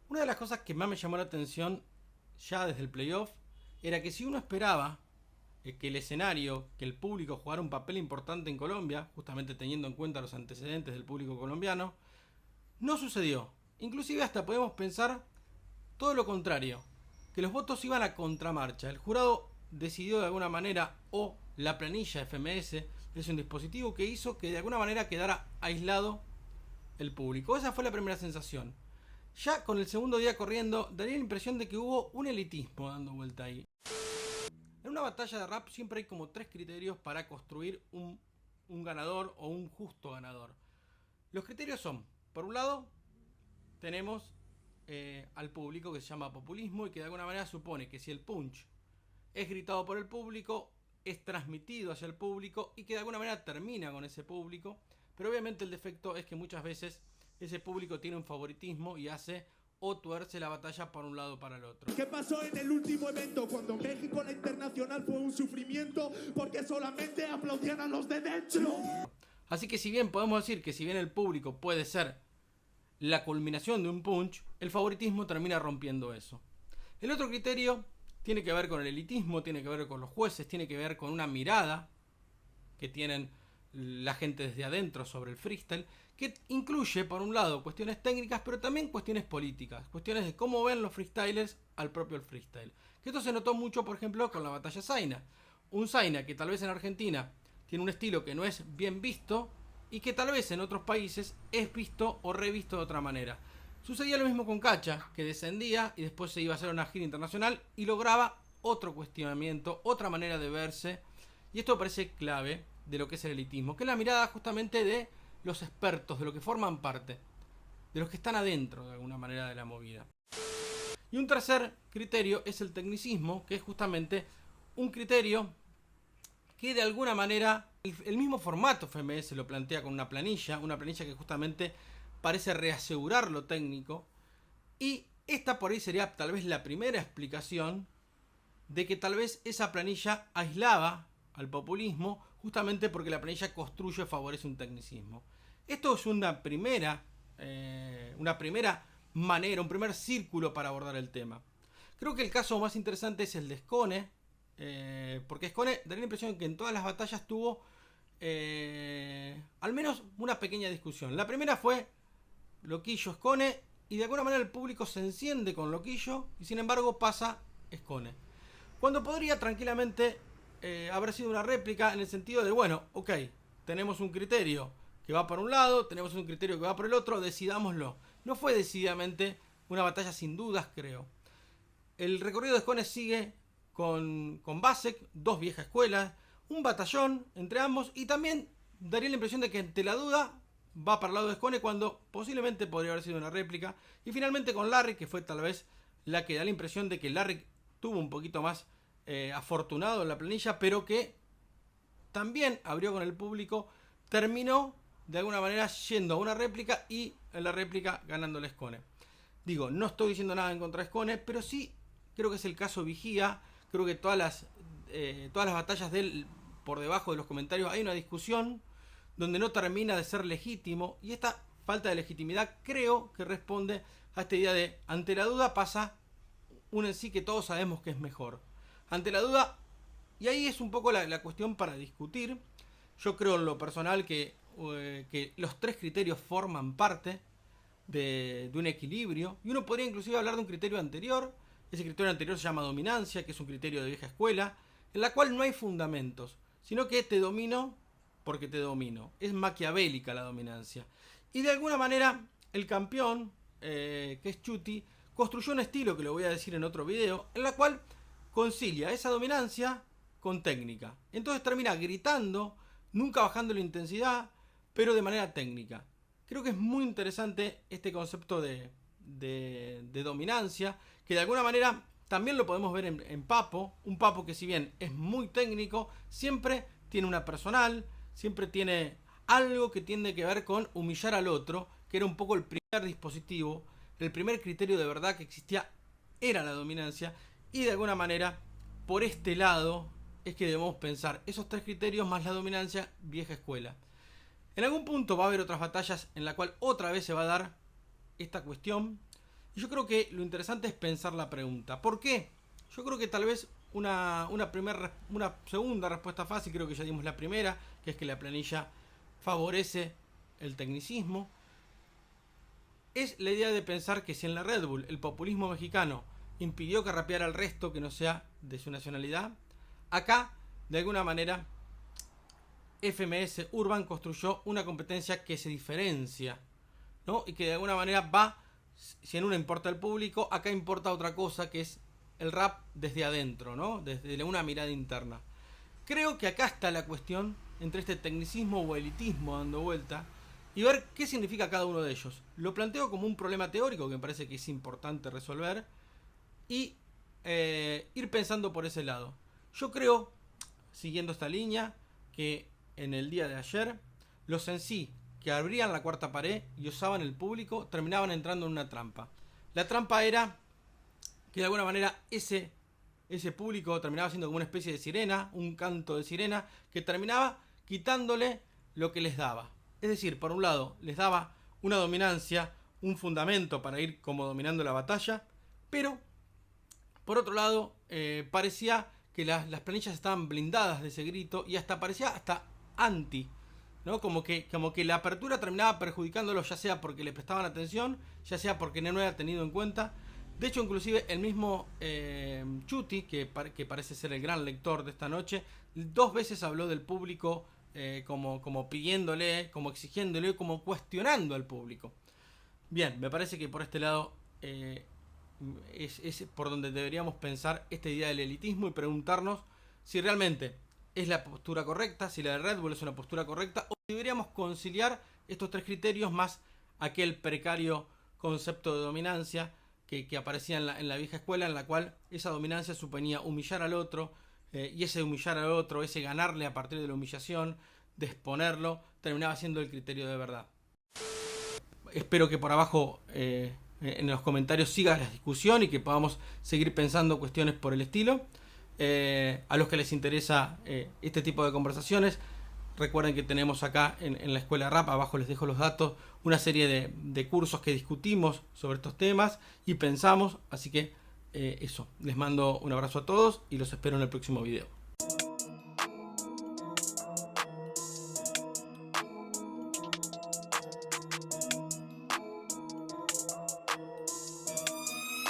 Una de las cosas que más me llamó la atención ya desde el playoff era que si uno esperaba que el escenario, que el público jugara un papel importante en Colombia, justamente teniendo en cuenta los antecedentes del público colombiano, no sucedió. Inclusive hasta podemos pensar todo lo contrario, que los votos iban a contramarcha. El jurado decidió de alguna manera, o la planilla FMS es un dispositivo que hizo que de alguna manera quedara aislado el público. Esa fue la primera sensación. Ya con el segundo día corriendo, daría la impresión de que hubo un elitismo dando vuelta ahí. En una batalla de rap siempre hay como tres criterios para construir un ganador o un justo ganador. Los criterios son, por un lado, tenemos al público, que se llama populismo y que de alguna manera supone que si el punch es gritado por el público, es transmitido hacia el público y que de alguna manera termina con ese público, pero obviamente el defecto es que muchas veces ese público tiene un favoritismo y hace o tuerce la batalla por un lado o para el otro. ¿Qué pasó en el último evento cuando México la internacional fue un sufrimiento porque solamente aplaudían a los de dentro? Así que si bien podemos decir que si bien el público puede ser la culminación de un punch, el favoritismo termina rompiendo eso. El otro criterio tiene que ver con el elitismo, tiene que ver con los jueces, tiene que ver con una mirada que tienen la gente desde adentro sobre el freestyle, que incluye por un lado cuestiones técnicas, pero también cuestiones políticas, cuestiones de cómo ven los freestylers al propio freestyle. Que esto se notó mucho, por ejemplo, con la batalla Zaina. Un Zaina que tal vez en Argentina tiene un estilo que no es bien visto y que tal vez en otros países es visto o revisto de otra manera. Sucedía lo mismo con Cacha, que descendía y después se iba a hacer una gira internacional y lograba otro cuestionamiento, otra manera de verse. Y esto parece clave de lo que es el elitismo, que es la mirada justamente de los expertos, de los que forman parte, de los que están adentro de alguna manera de la movida. Y un tercer criterio es el tecnicismo, que es justamente un criterio que de alguna manera el mismo formato FMS lo plantea con una planilla que justamente parece reasegurar lo técnico, y esta por ahí sería tal vez la primera explicación de que tal vez esa planilla aislaba al populismo justamente porque la planilla construye o favorece un tecnicismo. Esto es una primera manera, un primer círculo para abordar el tema. Creo que el caso más interesante es el de Skone, porque Skone da la impresión de que en todas las batallas tuvo al menos una pequeña discusión. La primera fue Loquillo Skone y de alguna manera el público se enciende con Loquillo y sin embargo pasa Skone. Cuando podría tranquilamente haber sido una réplica en el sentido de, bueno, ok, tenemos un criterio que va por un lado, tenemos un criterio que va por el otro, decidámoslo. No fue decididamente una batalla sin dudas, creo. El recorrido de Skone sigue con Basek, dos viejas escuelas, un batallón entre ambos y también daría la impresión de que ante la duda va para el lado de Skone cuando posiblemente podría haber sido una réplica. Y finalmente con Larry, que fue tal vez la que da la impresión de que Larry tuvo un poquito más afortunado en la planilla, pero que también abrió con el público, terminó de alguna manera yendo a una réplica y en la réplica ganándole Skone. Digo, no estoy diciendo nada en contra de Skone, pero sí creo que es el caso Vigía. Creo que todas las batallas de él, por debajo de los comentarios, hay una discusión donde no termina de ser legítimo. Y esta falta de legitimidad creo que responde a esta idea de ante la duda pasa un en sí que todos sabemos que es mejor. Ante la duda, y ahí es un poco la cuestión para discutir. Yo creo en lo personal que los tres criterios forman parte de un equilibrio. Y uno podría inclusive hablar de un criterio anterior. Ese criterio anterior se llama dominancia, que es un criterio de vieja escuela, en la cual no hay fundamentos, sino que te domino porque te domino. Es maquiavélica la dominancia. Y de alguna manera el campeón, que es Chuti, construyó un estilo, que lo voy a decir en otro video, en la cual concilia esa dominancia con técnica. Entonces termina gritando, nunca bajando la intensidad, pero de manera técnica. Creo que es muy interesante este concepto de dominancia, que de alguna manera también lo podemos ver en Papo. Un Papo que si bien es muy técnico, siempre tiene una personal, siempre tiene algo que tiene que ver con humillar al otro, que era un poco el primer dispositivo, el primer criterio de verdad que existía era la dominancia, y de alguna manera por este lado es que debemos pensar esos tres criterios más la dominancia vieja escuela. En algún punto va a haber otras batallas en la cual otra vez se va a dar esta cuestión, Yo creo que lo interesante es pensar la pregunta. ¿Por qué? Yo creo que tal vez una segunda respuesta fácil, creo que ya dimos la primera, que es que la planilla favorece el tecnicismo. Es la idea de pensar que si en la Red Bull el populismo mexicano impidió que rapeara al resto que no sea de su nacionalidad, acá, de alguna manera, FMS Urban construyó una competencia que se diferencia, ¿no? Y que de alguna manera va, si en una importa el público, acá importa otra cosa, que es el rap desde adentro, ¿no? Desde una mirada interna. Creo que acá está la cuestión entre este tecnicismo o elitismo dando vuelta y ver qué significa cada uno de ellos. Lo planteo como un problema teórico que me parece que es importante resolver y ir pensando por ese lado. Yo creo, siguiendo esta línea, que en el día de ayer los en sí que abrían la cuarta pared y usaban el público terminaban entrando en una trampa. La trampa era que de alguna manera ese público terminaba siendo como una especie de sirena, un canto de sirena, que terminaba quitándole lo que les daba. Es decir, por un lado, les daba una dominancia, un fundamento para ir como dominando la batalla, pero por otro lado, parecía que las planillas estaban blindadas de ese grito y hasta parecía hasta anti, ¿no? Como que la apertura terminaba perjudicándolo, ya sea porque le prestaban atención, ya sea porque no era tenido en cuenta. De hecho, inclusive el mismo Chuti, que parece ser el gran lector de esta noche, 2 veces habló del público como pidiéndole, como exigiéndole, como cuestionando al público. Bien, me parece que por este lado es por donde deberíamos pensar esta idea del elitismo y preguntarnos si realmente es la postura correcta, si la de Red Bull es una postura correcta, o si deberíamos conciliar estos 3 criterios más aquel precario concepto de dominancia que aparecía en la vieja escuela, en la cual esa dominancia suponía humillar al otro, y ese humillar al otro, ese ganarle a partir de la humillación, de exponerlo, terminaba siendo el criterio de verdad. Espero que por abajo en los comentarios siga la discusión y que podamos seguir pensando cuestiones por el estilo. A los que les interesa este tipo de conversaciones, recuerden que tenemos acá en la Escuela Rap, abajo les dejo los datos, una serie de cursos que discutimos sobre estos temas y pensamos, así que eso, les mando un abrazo a todos y los espero en el próximo video.